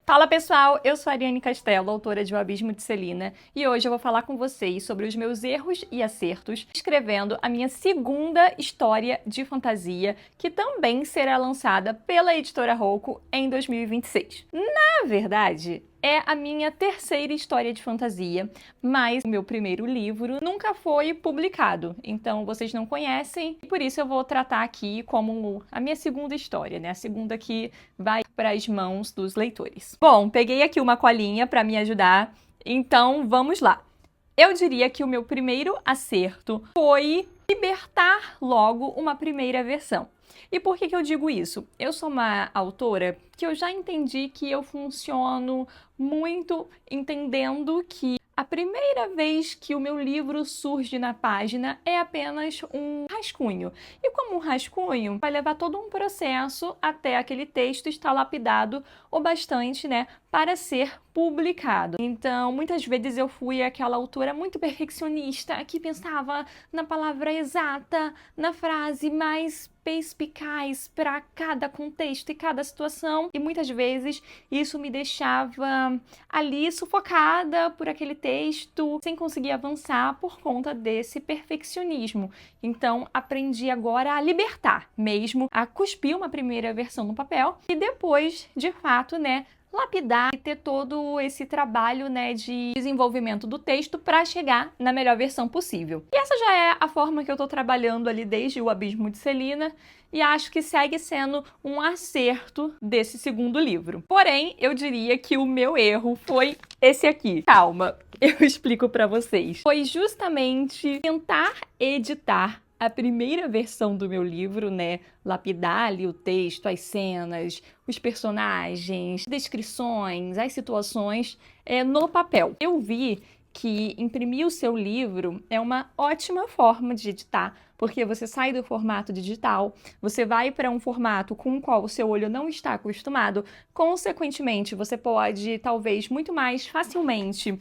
Fala pessoal, eu sou a Ariane Castelo, autora de O Abismo de Celina, e hoje eu vou falar com vocês sobre os meus erros e acertos escrevendo a minha segunda história de fantasia, que também será lançada pela editora Rocco em 2026. Na verdade, é a minha terceira história de fantasia, mas o meu primeiro livro nunca foi publicado, então vocês não conhecem, e por isso eu vou tratar aqui como a minha segunda história, né? A segunda que vai para as mãos dos leitores. Bom, peguei aqui uma colinha para me ajudar, então vamos lá. Eu diria que o meu primeiro acerto foi libertar logo uma primeira versão. E por que eu digo isso? Eu sou uma autora que eu já entendi que eu funciono muito entendendo que a primeira vez que o meu livro surge na página é apenas um rascunho. E como um rascunho, vai levar todo um processo até aquele texto estar lapidado o bastante, né, para ser publicado. Então, muitas vezes eu fui aquela autora muito perfeccionista que pensava na palavra exata, na frase mais perspicaz para cada contexto e cada situação, e muitas vezes isso me deixava ali sufocada por aquele texto, sem conseguir avançar por conta desse perfeccionismo. Então, aprendi agora a libertar mesmo, a cuspir uma primeira versão no papel e depois, de fato, né, lapidar e ter todo esse trabalho, né, de desenvolvimento do texto para chegar na melhor versão possível. E essa já é a forma que eu tô trabalhando ali desde O Abismo de Celina e acho que segue sendo um acerto desse segundo livro. Porém, eu diria que o meu erro foi esse aqui. Calma, eu explico para vocês. Foi justamente tentar editar a primeira versão do meu livro, né, lapidar ali o texto, as cenas, os personagens, descrições, as situações no papel. Eu vi que imprimir o seu livro é uma ótima forma de editar, porque você sai do formato digital, você vai para um formato com o qual o seu olho não está acostumado, consequentemente, você pode, talvez, muito mais facilmente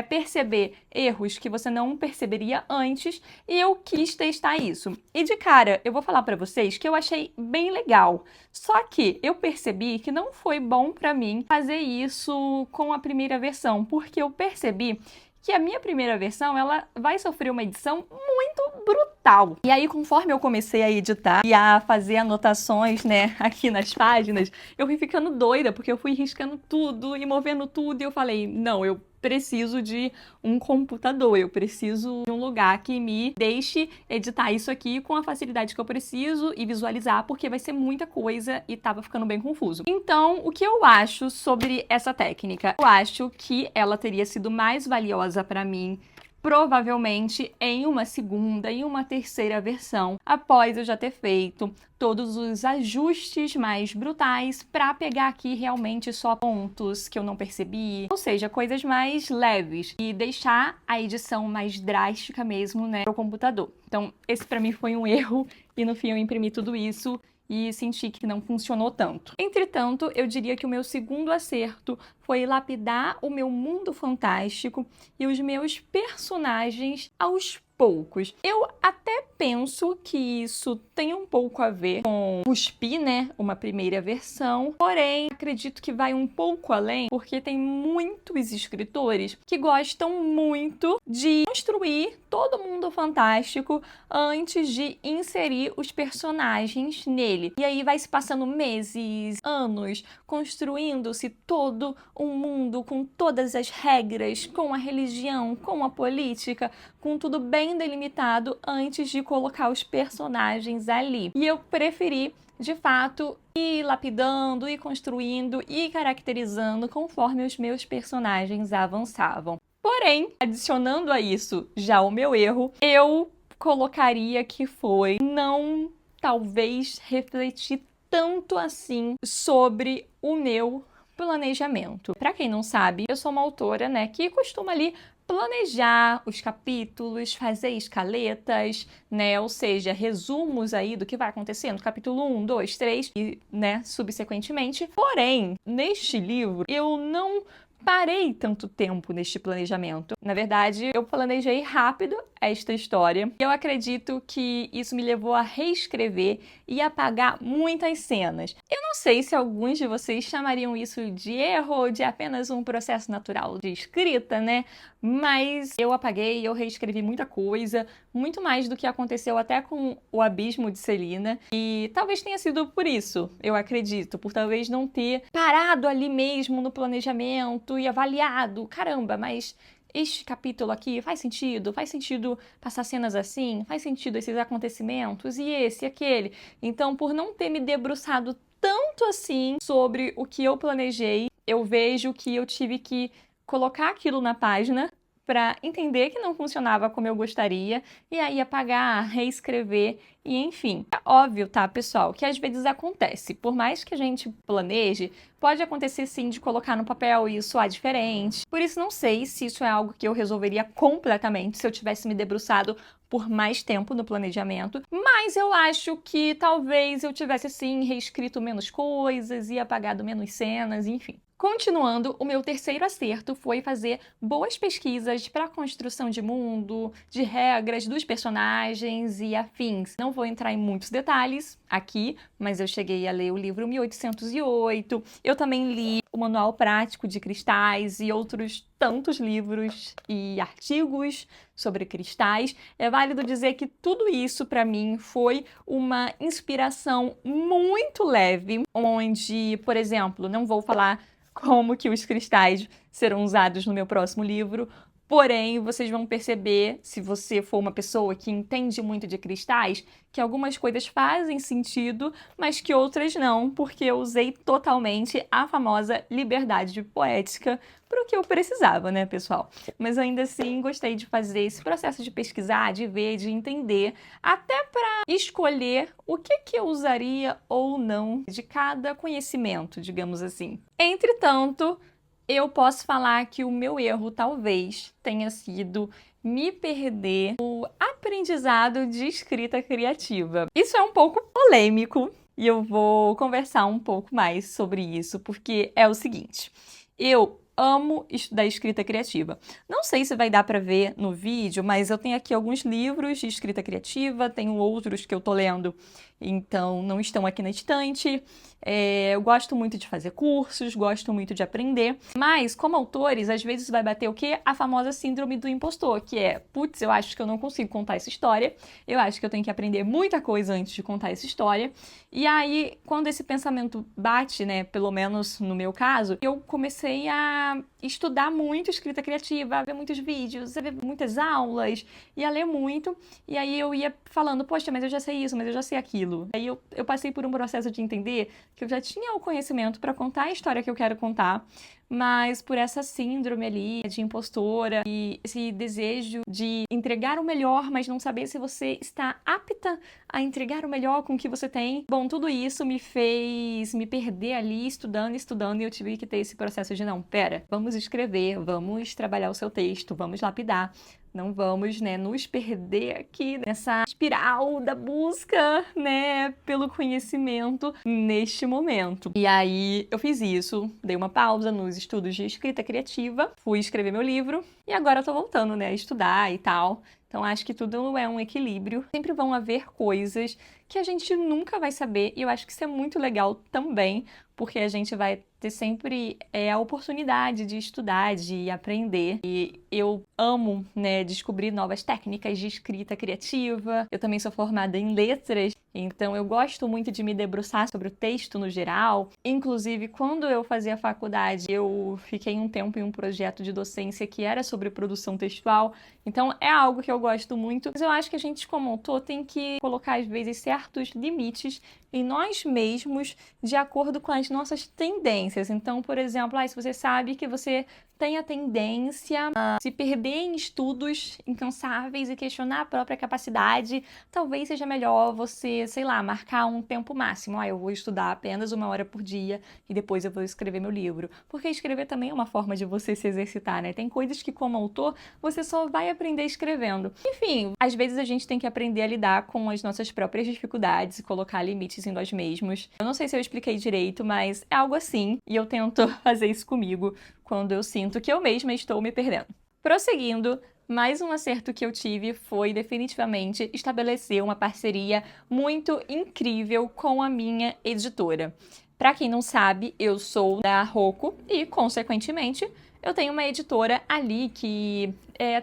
perceber erros que você não perceberia antes, e eu quis testar isso. E de cara, eu vou falar para vocês que eu achei bem legal, só que eu percebi que não foi bom para mim fazer isso com a primeira versão, porque eu percebi que a minha primeira versão, ela vai sofrer uma edição muito brutal. E aí, conforme eu comecei a editar e a fazer anotações, né, aqui nas páginas, eu fui ficando doida, porque eu fui riscando tudo e movendo tudo, e eu falei, não, eu preciso de um computador, eu preciso de um lugar que me deixe editar isso aqui com a facilidade que eu preciso e visualizar, porque vai ser muita coisa e tava ficando bem confuso. Então, o que eu acho sobre essa técnica? Eu acho que ela teria sido mais valiosa para mim provavelmente em uma segunda e uma terceira versão, após eu já ter feito todos os ajustes mais brutais para pegar aqui realmente só pontos que eu não percebi, ou seja, coisas mais leves e deixar a edição mais drástica mesmo, né, pro computador. Então, esse para mim foi um erro e no fim eu imprimi tudo isso e senti que não funcionou tanto. Entretanto, eu diria que o meu segundo acerto foi lapidar o meu mundo fantástico e os meus personagens aos poucos. Eu até penso que isso tem um pouco a ver com cuspir, né, uma primeira versão, porém, acredito que vai um pouco além, porque tem muitos escritores que gostam muito de construir todo mundo fantástico antes de inserir os personagens nele. E aí vai se passando meses, anos, construindo-se todo um mundo com todas as regras, com a religião, com a política, com tudo bem delimitado antes de colocar os personagens ali. E eu preferi, de fato, ir lapidando, ir construindo e caracterizando conforme os meus personagens avançavam. Porém, adicionando a isso já o meu erro, eu colocaria que foi não, talvez, refletir tanto assim sobre o meu planejamento. Para quem não sabe, eu sou uma autora, né, que costuma ali planejar os capítulos, fazer escaletas, né, ou seja, resumos aí do que vai acontecer no capítulo 1, 2, 3 e, né, subsequentemente. Porém, neste livro, eu não parei tanto tempo neste planejamento. Na verdade, eu planejei rápido esta história. Eu acredito que isso me levou a reescrever e apagar muitas cenas. Eu não Não sei se alguns de vocês chamariam isso de erro ou de apenas um processo natural de escrita, né? Mas eu apaguei, eu reescrevi muita coisa, muito mais do que aconteceu até com o Abismo de Celina. E talvez tenha sido por isso, eu acredito, por talvez não ter parado ali mesmo no planejamento e avaliado, caramba, mas este capítulo aqui faz sentido passar cenas assim, faz sentido esses acontecimentos, e esse, e aquele. Então, por não ter me debruçado tanto assim sobre o que eu planejei, eu vejo que eu tive que colocar aquilo na página para entender que não funcionava como eu gostaria, e aí apagar, reescrever, e enfim. É óbvio, tá, pessoal, que às vezes acontece. Por mais que a gente planeje, pode acontecer sim de colocar no papel e soar diferente. Por isso não sei se isso é algo que eu resolveria completamente se eu tivesse me debruçado por mais tempo no planejamento, mas eu acho que talvez eu tivesse sim reescrito menos coisas e apagado menos cenas, enfim. Continuando, o meu terceiro acerto foi fazer boas pesquisas para a construção de mundo, de regras dos personagens e afins. Não vou entrar em muitos detalhes aqui, mas eu cheguei a ler o livro 1808, eu também li o Manual Prático de Cristais e outros tantos livros e artigos sobre cristais. É válido dizer que tudo isso, para mim, foi uma inspiração muito leve, onde, por exemplo, não vou falar como que os cristais serão usados no meu próximo livro, porém, vocês vão perceber, se você for uma pessoa que entende muito de cristais, que algumas coisas fazem sentido, mas que outras não, porque eu usei totalmente a famosa liberdade poética para o que eu precisava, né, pessoal? Mas ainda assim, gostei de fazer esse processo de pesquisar, de ver, de entender, até para escolher o que eu usaria ou não de cada conhecimento, digamos assim. Entretanto, eu posso falar que o meu erro talvez tenha sido me perder o aprendizado de escrita criativa. Isso é um pouco polêmico e eu vou conversar um pouco mais sobre isso, porque é o seguinte: eu amo estudar escrita criativa. Não sei se vai dar para ver no vídeo, mas eu tenho aqui alguns livros de escrita criativa, tenho outros que eu tô lendo, então não estão aqui na estante. Eu gosto muito de fazer cursos, gosto muito de aprender, mas como autores, às vezes vai bater o quê? A famosa síndrome do impostor, que é, putz, eu acho que eu não consigo contar essa história, eu acho que eu tenho que aprender muita coisa antes de contar essa história, e aí, quando esse pensamento bate, né, pelo menos no meu caso, eu comecei a estudar muito escrita criativa, a ver muitos vídeos, a ver muitas aulas, e a ler muito, e aí eu ia falando, poxa, mas eu já sei isso, mas eu já sei aquilo. Aí eu passei por um processo de entender que eu já tinha o conhecimento para contar a história que eu quero contar, mas por essa síndrome ali de impostora e esse desejo de entregar o melhor, mas não saber se você está apta a entregar o melhor com o que você tem. Bom, tudo isso me fez me perder ali estudando, e eu tive que ter esse processo de não, pera, vamos escrever, vamos trabalhar o seu texto, vamos lapidar. Não vamos, né, nos perder aqui nessa espiral da busca, né, pelo conhecimento neste momento. E aí eu fiz isso, dei uma pausa nos estudos de escrita criativa, fui escrever meu livro e agora eu tô voltando, né, a estudar e tal. Então acho que tudo é um equilíbrio. Sempre vão haver coisas que a gente nunca vai saber e eu acho que isso é muito legal também, porque a gente vai ter sempre a oportunidade de estudar, de aprender. E eu amo, né, descobrir novas técnicas de escrita criativa. Eu também sou formada em letras, então eu gosto muito de me debruçar sobre o texto no geral. Inclusive, quando eu fazia faculdade, eu fiquei um tempo em um projeto de docência que era sobre produção textual. Então é algo que eu gosto muito. Mas eu acho que a gente, como autor, tem que colocar, às vezes, certos limites em nós mesmos de acordo com as nossas tendências. Então, por exemplo, se você sabe que você tem a tendência a se perder em estudos incansáveis e questionar a própria capacidade, talvez seja melhor você, sei lá, marcar um tempo máximo. Eu vou estudar apenas 1 hora por dia e depois eu vou escrever meu livro. Porque escrever também é uma forma de você se exercitar, né? Tem coisas que, como autor, você só vai aprender escrevendo. Enfim, às vezes a gente tem que aprender a lidar com as nossas próprias dificuldades e colocar limites em nós mesmos. Eu não sei se eu expliquei direito, mas é algo assim, e eu tento fazer isso comigo quando eu sinto que eu mesma estou me perdendo. Prosseguindo, mais um acerto que eu tive foi definitivamente estabelecer uma parceria muito incrível com a minha editora. Para quem não sabe, eu sou da Roku e, consequentemente, eu tenho uma editora ali que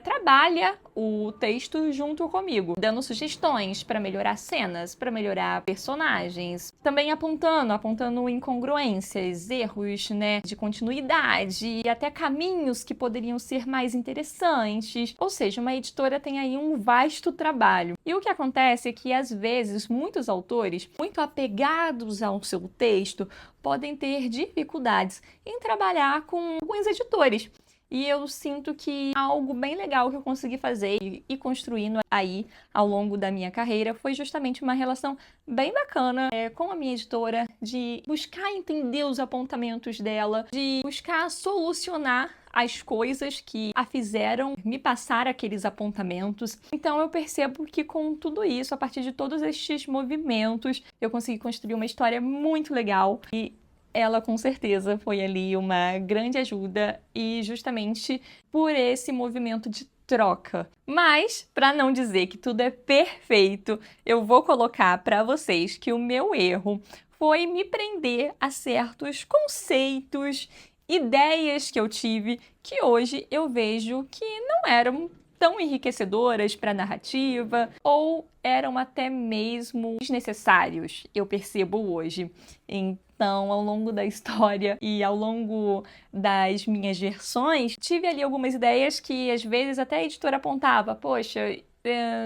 trabalha o texto junto comigo, dando sugestões para melhorar cenas, para melhorar personagens, também apontando incongruências, erros, né, de continuidade e até caminhos que poderiam ser mais interessantes. Ou seja, uma editora tem aí um vasto trabalho. E o que acontece é que, às vezes, muitos autores, muito apegados ao seu texto, podem ter dificuldades em trabalhar com alguns editores. E eu sinto que algo bem legal que eu consegui fazer e construindo aí ao longo da minha carreira foi justamente uma relação bem bacana com a minha editora, de buscar entender os apontamentos dela, de buscar solucionar as coisas que a fizeram me passar aqueles apontamentos. Então eu percebo que com tudo isso, a partir de todos estes movimentos, eu consegui construir uma história muito legal e ela com certeza foi ali uma grande ajuda e justamente por esse movimento de troca. Mas, para não dizer que tudo é perfeito, eu vou colocar para vocês que o meu erro foi me prender a certos conceitos, ideias que eu tive, que hoje eu vejo que não eram tão enriquecedoras para a narrativa ou eram até mesmo desnecessários, eu percebo hoje. Então, ao longo da história e ao longo das minhas versões, tive ali algumas ideias que às vezes até a editora apontava, poxa,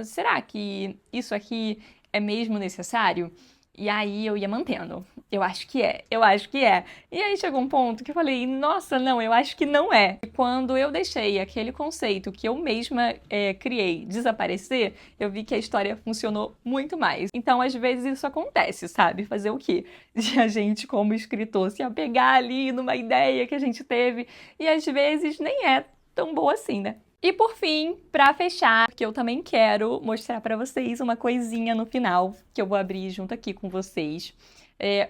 será que isso aqui é mesmo necessário? E aí eu ia mantendo. Eu acho que é, eu acho que é. E aí chegou um ponto que eu falei, nossa, não, eu acho que não é. E quando eu deixei aquele conceito que eu mesma criei desaparecer, eu vi que a história funcionou muito mais. Então, às vezes isso acontece, sabe? Fazer o quê? De a gente, como escritor, se apegar ali numa ideia que a gente teve e às vezes nem é tão boa assim, né? E por fim, para fechar, que eu também quero mostrar para vocês uma coisinha no final, que eu vou abrir junto aqui com vocês.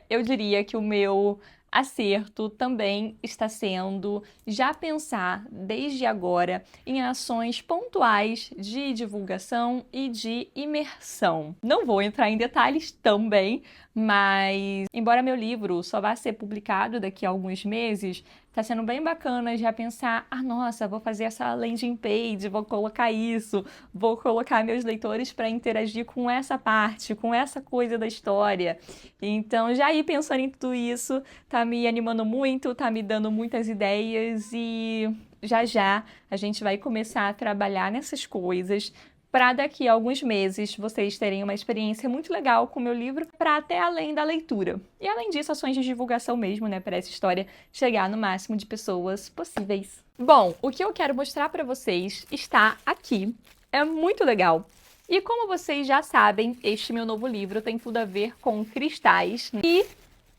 Eu diria que o meu acerto também está sendo já pensar desde agora em ações pontuais de divulgação e de imersão. Não vou entrar em detalhes também, mas embora meu livro só vá ser publicado daqui a alguns meses, tá sendo bem bacana já pensar, nossa, vou fazer essa landing page, vou colocar isso, vou colocar meus leitores para interagir com essa parte, com essa coisa da história. Então, já ir pensando em tudo isso, tá me animando muito, tá me dando muitas ideias e já a gente vai começar a trabalhar nessas coisas para daqui a alguns meses vocês terem uma experiência muito legal com o meu livro, para até além da leitura. E além disso, ações de divulgação mesmo, né, para essa história chegar no máximo de pessoas possíveis. Bom, o que eu quero mostrar para vocês está aqui. É muito legal. E como vocês já sabem, este meu novo livro tem tudo a ver com cristais. E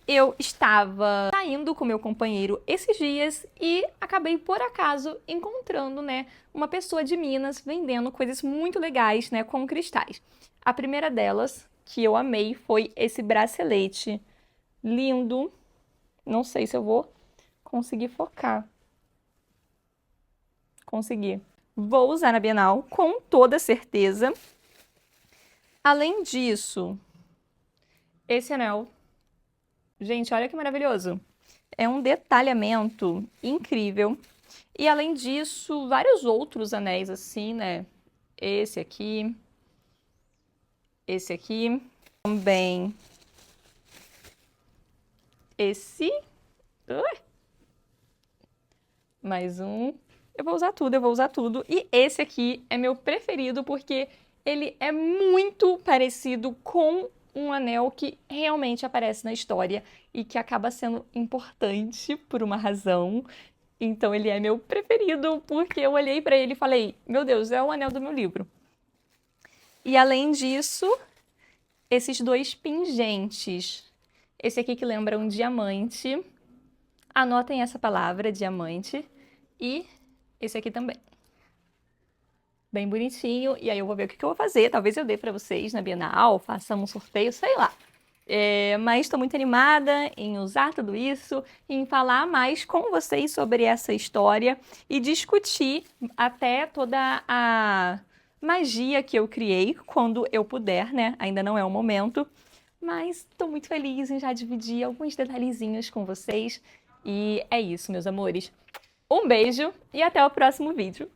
eu estava saindo com meu companheiro esses dias e acabei, por acaso, encontrando, né, uma pessoa de Minas vendendo coisas muito legais, né, com cristais. A primeira delas, que eu amei, foi esse bracelete lindo. Não sei se eu vou conseguir focar. Consegui. Vou usar na Bienal, com toda certeza. Além disso, esse anel. Gente, olha que maravilhoso. É um detalhamento incrível. E além disso, vários outros anéis assim, né? Esse aqui. Esse aqui. Também. Esse. Mais um. Eu vou usar tudo, eu vou usar tudo. E esse aqui é meu preferido porque ele é muito parecido com um anel que realmente aparece na história e que acaba sendo importante por uma razão. Então ele é meu preferido porque eu olhei para ele e falei, meu Deus, é o anel do meu livro. E além disso, esses dois pingentes. Esse aqui que lembra um diamante. Anotem essa palavra, diamante. E esse aqui também. Bem bonitinho, e aí eu vou ver o que eu vou fazer. Talvez eu dê para vocês na Bienal, faça um sorteio, sei lá. Mas estou muito animada em usar tudo isso, em falar mais com vocês sobre essa história e discutir até toda a magia que eu criei quando eu puder, né? Ainda não é o momento, mas tô muito feliz em já dividir alguns detalhezinhos com vocês. E é isso, meus amores. Um beijo e até o próximo vídeo.